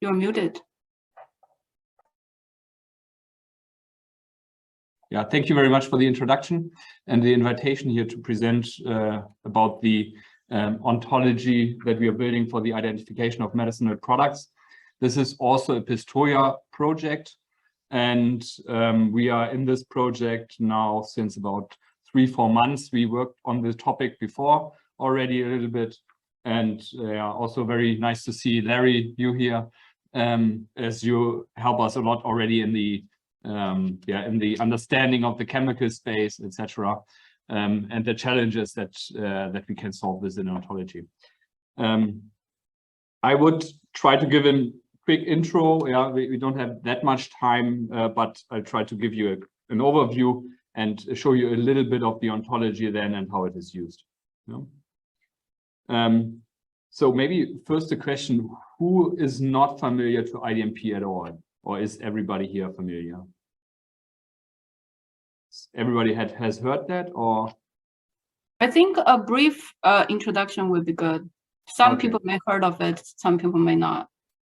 You're muted. Yeah, thank you very much for the introduction and the invitation here to present about the ontology that we are building for the identification of medicinal products. This is also a Pistoia project, and we are in this project now since about 3-4 months. We worked on the topic before already a little bit, and also very nice to see Larry, you here, as you help us a lot already in the in the understanding of the chemical space, etc., and the challenges that that we can solve this in ontology. I would try to give a quick intro. Yeah, we don't have that much time, but I'll try to give you an overview and show you a little bit of the ontology then and how it is used. Yeah. So maybe first a question: who is not familiar to IDMP at all? Or is everybody here familiar? Everybody has heard that, or? I think a brief introduction would be good. Some people may have heard of it, some people may not.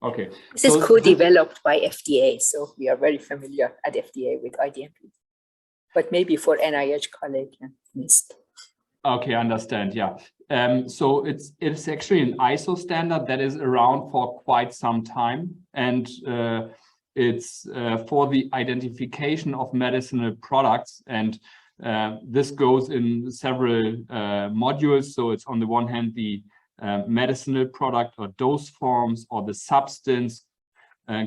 Okay. This is co-developed by FDA, so we are very familiar at FDA with IDMP. But maybe for NIH colleague missed. Okay, understand. Yeah. So it's actually an ISO standard that is around for quite some time, and it's for the identification of medicinal products, and this goes in several modules. So it's on the one hand the medicinal product or dose forms, or the substance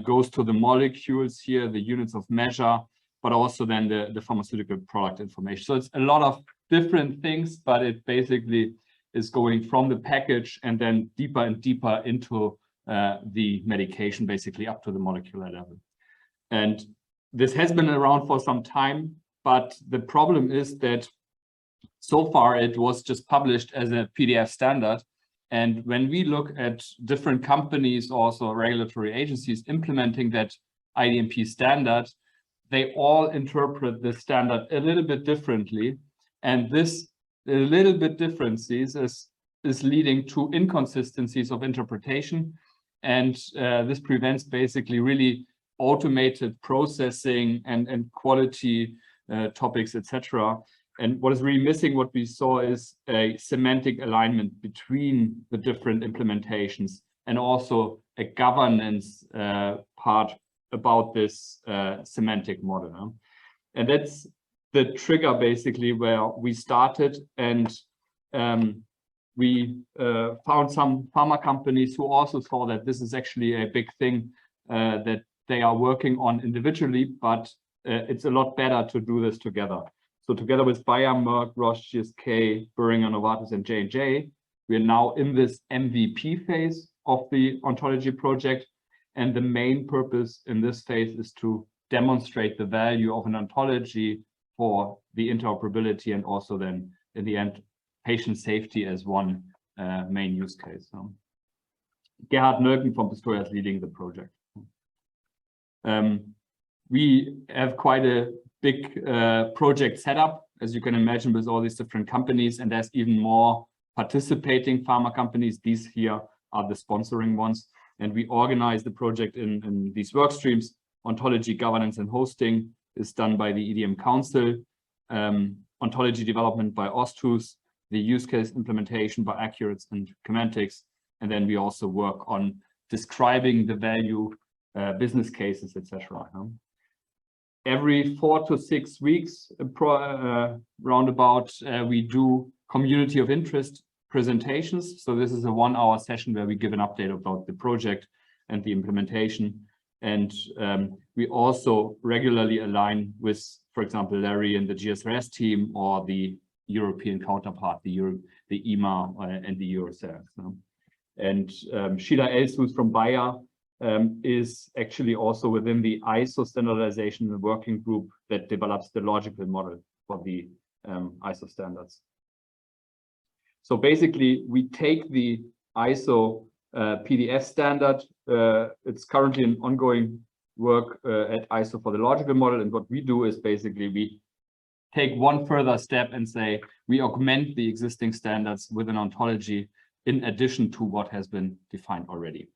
goes to the molecules here, the units of measure, but also then the pharmaceutical product information. So it's a lot of different things, but it basically is going from the package and then deeper and deeper into the medication, basically up to the molecular level. And this has been around for some time, but the problem is that so far it was just published as a PDF standard. And when we look at different companies, also regulatory agencies implementing that IDMP standard, they all interpret the standard a little bit differently. And this a little bit differences is leading to inconsistencies of interpretation. And this prevents basically really automated processing and quality topics, etc. And what is really missing, what we saw, is a semantic alignment between the different implementations, and also a governance part about this semantic model. And that's the trigger basically where we started, and we found some pharma companies who also saw that this is actually a big thing that they are working on individually, but it's a lot better to do this together. So together with Bayer, Merck, Roche, GSK, Boehringer, Novartis, and J&J, we are now in this MVP phase of the ontology project. And the main purpose in this phase is to demonstrate the value of an ontology for the interoperability, and also then in the end, patient safety as one main use case. So Gerhard Nölken from Pistoia is leading the project. We have quite a big project setup, as you can imagine, with all these different companies, and there's even more participating pharma companies. These here are the sponsoring ones, and we organize the project in these work streams. Ontology, governance, and hosting is done by the EDM Council, ontology development by OSTUS, the use case implementation by Accurates and Semantics, and then we also work on describing the value, business cases, etc. Every 4 to 6 weeks, roundabout, we do community of interest presentations. So this is a 1-hour session where we give an update about the project and the implementation. And we also regularly align with, for example, Larry and the GSRS team, or the European counterpart, the EMA and the Eurosaf. And Sheila Els, who's from Bayer, is actually also within the ISO standardization working group that develops the logical model for the ISO standards. So basically, we take the ISO PDF standard. It's currently an ongoing work at ISO for the logical model, and what we do is basically we take one further step and say we augment the existing standards with an ontology in addition to what has been defined already.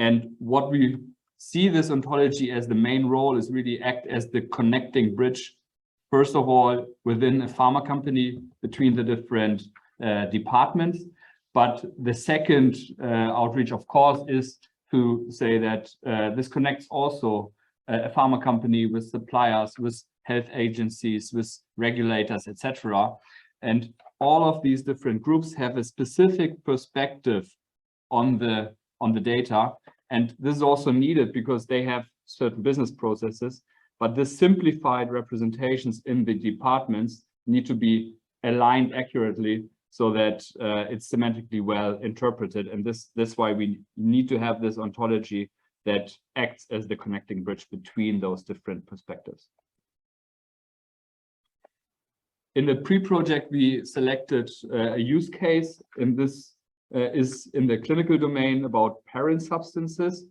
And what we see this ontology as the main role is really act as the connecting bridge, first of all, within a pharma company between the different departments. But the second outreach, of course, is to say that this connects also a pharma company with suppliers, with health agencies, with regulators, etc. And all of these different groups have a specific perspective on the data. And this is also needed because they have certain business processes, but the simplified representations in the departments need to be aligned accurately so that it's semantically well interpreted. And that's why we need to have this ontology that acts as the connecting bridge between those different perspectives. In the pre-project, we selected a use case, and this is in the clinical domain about parent substances.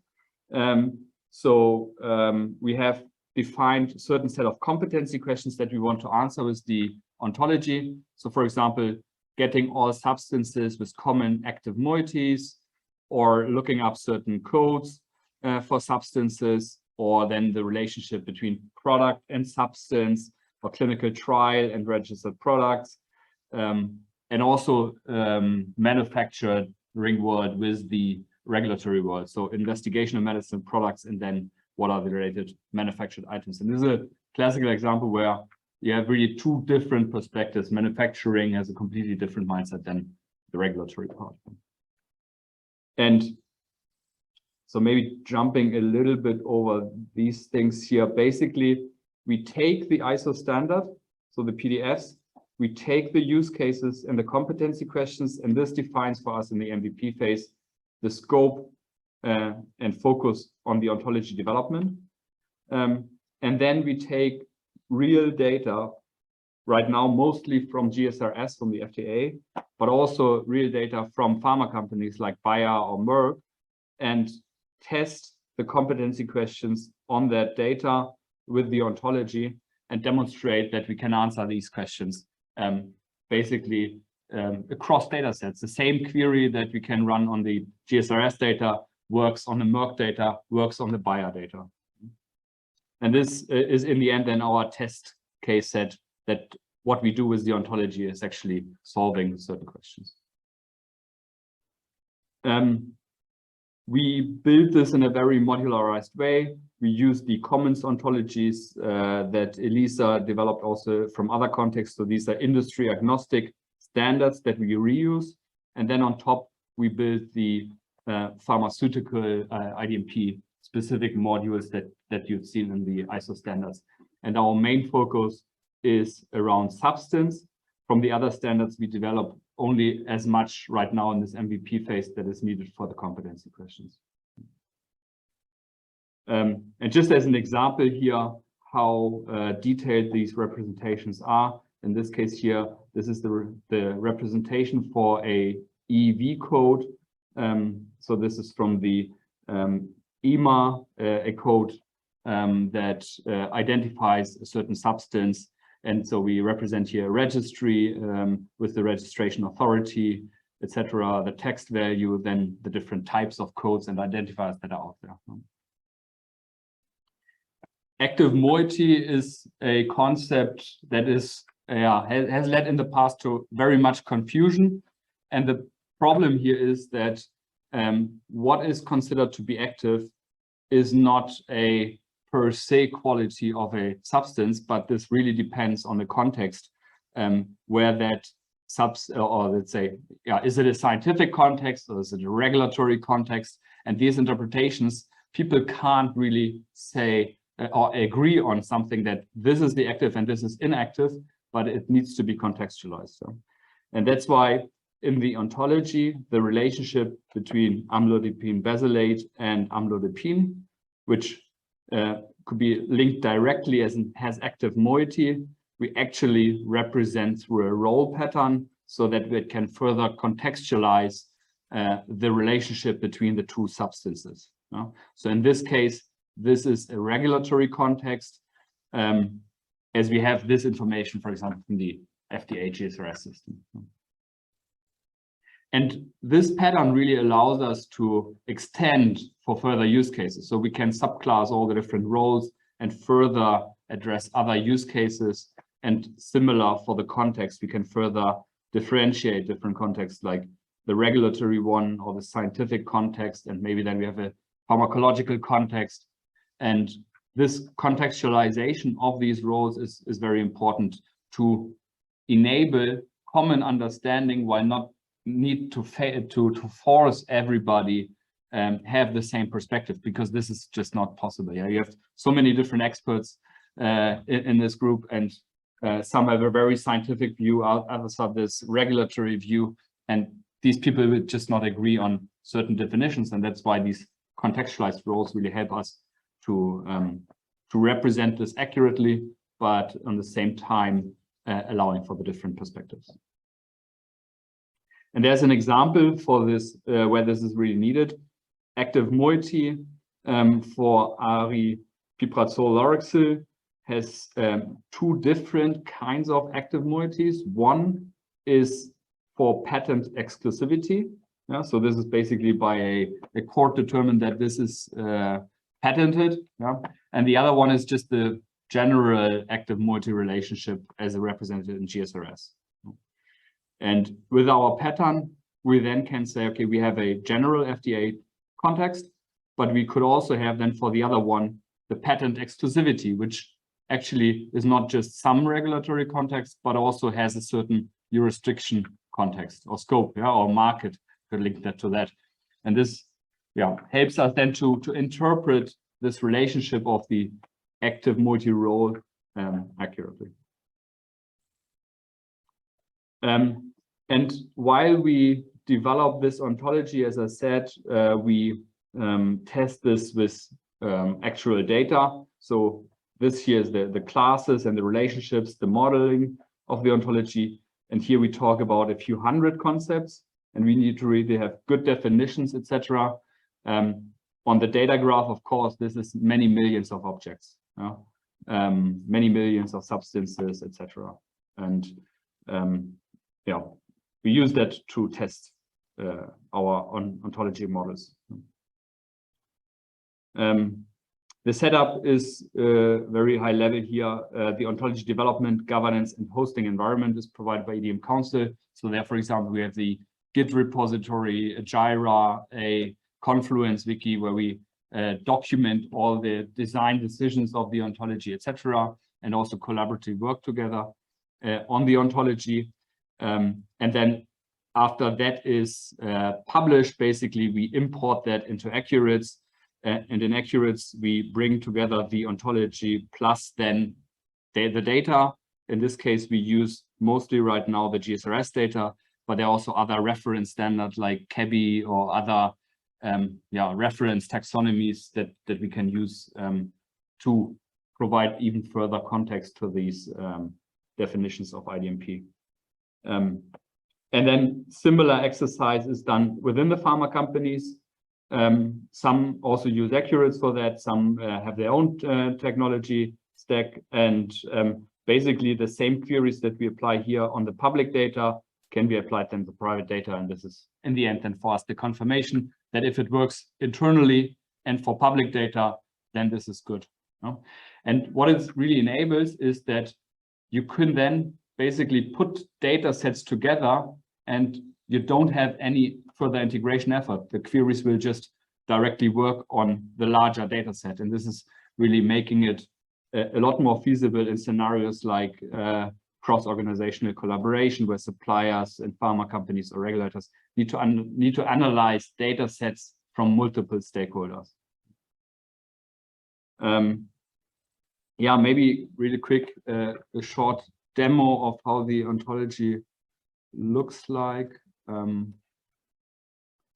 We have defined a certain set of competency questions that we want to answer with the ontology. So, for example, getting all substances with common active moieties, or looking up certain codes for substances, or then the relationship between product and substance, or clinical trial and registered products, and also manufacturing world with the regulatory world. So investigation of medicinal products, and then what are the related manufactured items. And this is a classical example where you have really two different perspectives. Manufacturing has a completely different mindset than the regulatory part. And so maybe jumping a little bit over these things here, basically, we take the ISO standard, so the PDFs, we take the use cases and the competency questions, and this defines for us in the MVP phase the scope and focus on the ontology development. And then we take real data, right now mostly from GSRS, from the FDA, but also real data from pharma companies like Bayer or Merck, and test the competency questions on that data with the ontology and demonstrate that we can answer these questions basically across data sets. The same query that we can run on the GSRS data works on the Merck data, works on the Bayer data. And this is in the end then our test case set, that what we do with the ontology is actually solving certain questions. We build this in a very modularized way. We use the commons ontologies that Elisa developed also from other contexts. So these are industry agnostic standards that we reuse. And then on top, we build the pharmaceutical IDMP specific modules that you've seen in the ISO standards. And our main focus is around substance. From the other standards, we develop only as much right now in this MVP phase that is needed for the competency questions. And just as an example here, how detailed these representations are. In this case here, this is the representation for a EV code. So this is from the EMA, a code that identifies a certain substance. And so we represent here a registry with the registration authority, etc., the text value, then the different types of codes and identifiers that are out there. Active moiety is a concept that is has led in the past to very much confusion. And the problem here is that what is considered to be active is not a per se quality of a substance, but this really depends on the context where that or let's say, is it a scientific context or is it a regulatory context? And these interpretations, people can't really say or agree on something that this is the active and this is inactive, but it needs to be contextualized. So, and that's why in the ontology, the relationship between amlodipine basylate and amlodipine, which could be linked directly as it has active moiety, we actually represent through a role pattern so that we can further contextualize the relationship between the two substances. So in this case, this is a regulatory context, as we have this information, for example, from the FDA GSRS system. And this pattern really allows us to extend for further use cases. So we can subclass all the different roles and further address other use cases. And similar for the context, we can further differentiate different contexts like the regulatory one or the scientific context. And maybe then we have a pharmacological context. And this contextualization of these roles is very important to enable common understanding while not need to force everybody have the same perspective, because this is just not possible. Yeah, you have so many different experts in this group, and some have a very scientific view, others have this regulatory view, and these people would just not agree on certain definitions, and that's why these contextualized roles really help us to represent this accurately, but at the same time allowing for the different perspectives. And there's an example for this where this is really needed. Active moiety for ARIPIPRAZOLE LAUROXIL has two different kinds of active moieties. One is for patent exclusivity. Yeah, so this is basically by a court determined that this is patented. Yeah, and the other one is just the general active moiety relationship as represented in GSRS. And with our pattern, we then can say, okay, we have a general FDA context, but we could also have then for the other one, the patent exclusivity, which actually is not just some regulatory context, but also has a certain jurisdiction context or scope, yeah, or market, could link that to that. And this, yeah, helps us then to interpret this relationship of the active moiety role accurately. And while we develop this ontology, as I said, we test this with actual data. So this here is the classes and the relationships, the modeling of the ontology. And here we talk about a few hundred concepts, and we need to really have good definitions, etc. On the data graph, of course, this is many millions of objects, many millions of substances, etc. And yeah, we use that to test our ontology models. The setup is very high level here. The ontology development, governance, and hosting environment is provided by IDM Council. So there, for example, we have the Git repository, a Jira, a Confluence wiki, where we document all the design decisions of the ontology, etc., and also collaborative work together on the ontology. And then after that is published, basically we import that into Accurates, and in Accurates we bring together the ontology plus then the data. In this case, we use mostly right now the GSRS data, but there are also other reference standards like CABI or other reference taxonomies that we can use to provide even further context to these definitions of IDMP. And then similar exercise is done within the pharma companies. Some also use Accurates for that. Some have their own technology stack, and basically the same queries that we apply here on the public data can be applied then to private data. And this is in the end then for us the confirmation that if it works internally and for public data, then this is good. And what it really enables is that you can then basically put data sets together and you don't have any further integration effort. The queries will just directly work on the larger data set. And this is really making it a lot more feasible in scenarios like cross-organizational collaboration, where suppliers and pharma companies or regulators need to analyze data sets from multiple stakeholders. Yeah, maybe really quick, a short demo of how the ontology looks like.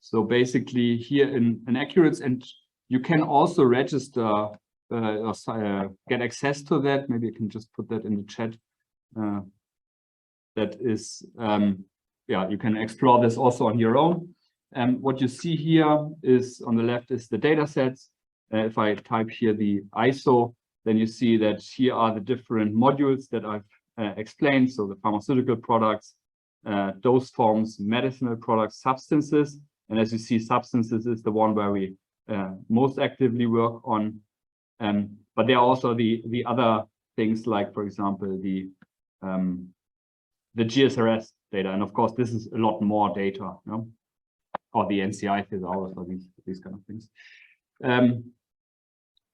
So basically here in Accurates, and you can also register or get access to that. Maybe you can just put that in the chat. That is, yeah, you can explore this also on your own. What you see here is on the left is the data sets. If I type here the ISO, then you see that here are the different modules that I've explained. So the pharmaceutical products, dose forms, medicinal products, substances. And as you see, substances is the one where we most actively work on. But there are also the other things like, for example, the GSRS data. And of course, this is a lot more data, you know? Or the NCI thesaurus or these kind of things.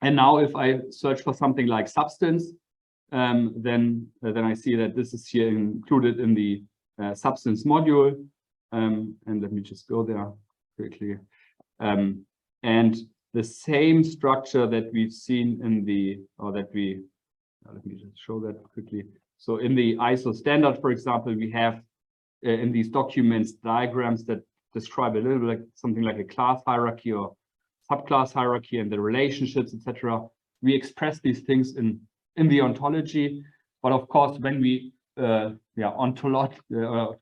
And now if I search for something like substance, then I see that this is here included in the substance module. And let me just go there quickly. And the same structure that we've seen in the, or that we, let me just show that quickly. So in the ISO standard, for example, we have in these documents diagrams that describe a little bit like something like a class hierarchy or subclass hierarchy and the relationships, etc. We express these things in the ontology, but of course, when we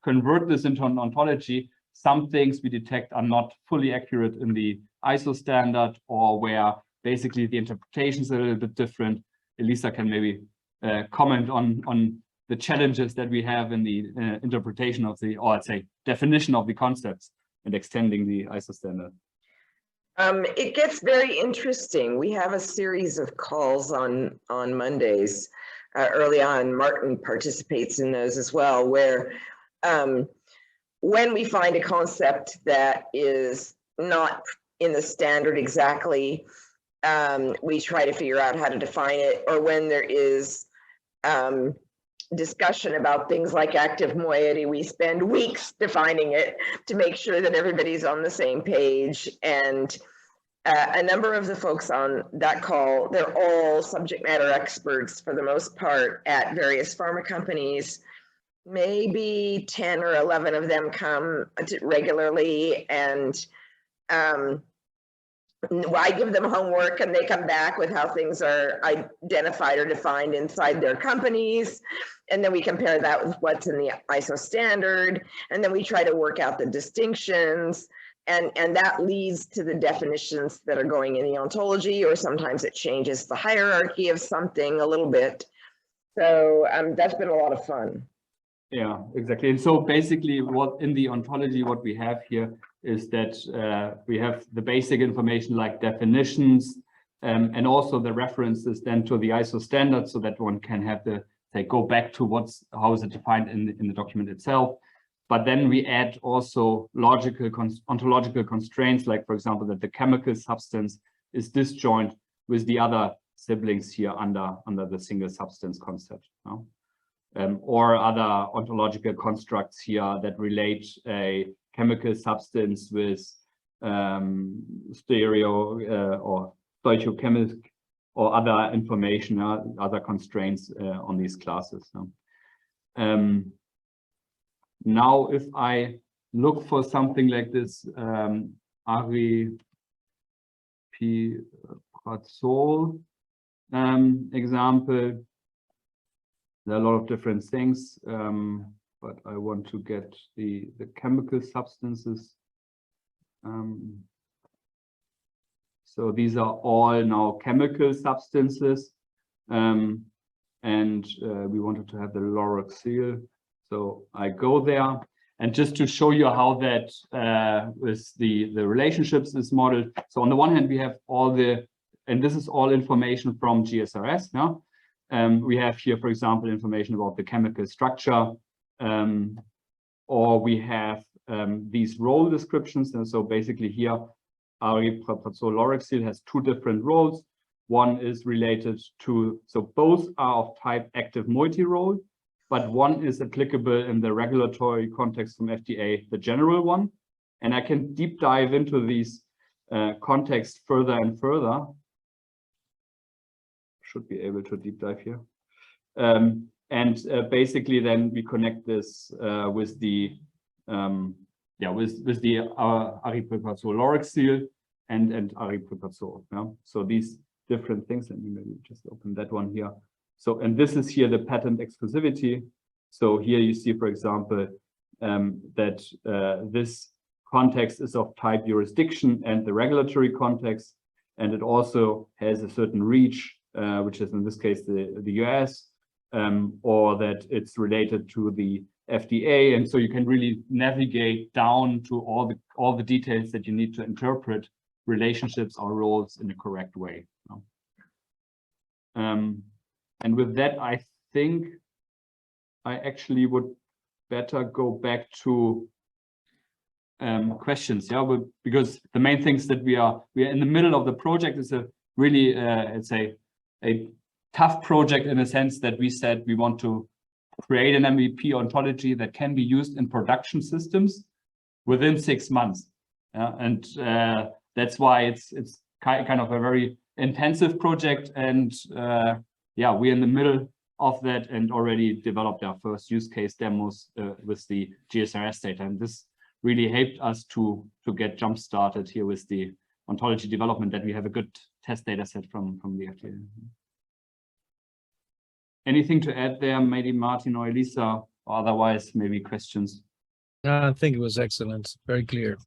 convert this into an ontology, some things we detect are not fully accurate in the ISO standard, or where basically the interpretations are a little bit different. Elisa can maybe comment on the challenges that we have in the interpretation of the, or I'd say, definition of the concepts and extending the ISO standard. It gets very interesting. We have a series of calls on Mondays. Early on, Martin participates in those as well, where when we find a concept that is not in the standard exactly, we try to figure out how to define it, or when there is discussion about things like active moiety, we spend weeks defining it to make sure that everybody's on the same page. And a number of the folks on that call, they're all subject matter experts for the most part at various pharma companies. Maybe 10 or 11 of them come regularly, and I give them homework and they come back with how things are identified or defined inside their companies. And then we compare that with what's in the ISO standard. And then we try to work out the distinctions. And that leads to the definitions that are going in the ontology, or sometimes it changes the hierarchy of something a little bit. So that's been a lot of fun. Yeah, exactly. And so basically what in the ontology, what we have here is that we have the basic information like definitions, and also the references then to the ISO standard, so that one can have the, say, go back to how is it defined in the document itself. But then we add also ontological constraints, like, for example, that the chemical substance is disjoint with the other siblings here under the single substance concept. No? Or other ontological constructs here that relate a chemical substance with stereo or stoichiochemical or other information, other constraints on these classes. So. Now, if I look for something like this ARIPIPRAZOLE example, there are a lot of different things, but I want to get the chemical substances. So these are all now chemical substances, and we wanted to have the LAUROXIL. So I go there, and just to show you how that with the relationships is modeled. So on the one hand, we have all the, and this is all information from GSRS. Now we have here, for example, information about the chemical structure, or we have these role descriptions. And so basically here, ARIPIPRAZOLE LAUROXIL has two different roles. One is related to, so both are of type active moiety role, but one is applicable in the regulatory context from FDA, the general one. And I can deep dive into these contexts further and further. Should be able to deep dive here. Basically then we connect this with the ARIPIPRAZOLE LAUROXIL and ARIPIPRAZOLE. Yeah? So these different things, and maybe just open that one here. So, and this is here the patent exclusivity. So here you see, for example, that this context is of type jurisdiction and the regulatory context, and it also has a certain reach, which is in this case the US, or that it's related to the FDA, and so you can really navigate down to all the details that you need to interpret relationships or roles in the correct way. And with that, I think I actually would better go back to questions, but because the main things that we are in the middle of the project is a really it's a tough project in a sense that we said we want to create an MVP ontology that can be used in production systems within 6 months, and that's why it's kind of a very intensive project, and we're in the middle of that and already developed our first use case demos with the GSRS data, and this really helped us to get jump started here with the ontology development, that we have a good test data set from the FDA. Anything to add there, maybe Martin or Elisa, or otherwise maybe questions? I think it was excellent, very clear.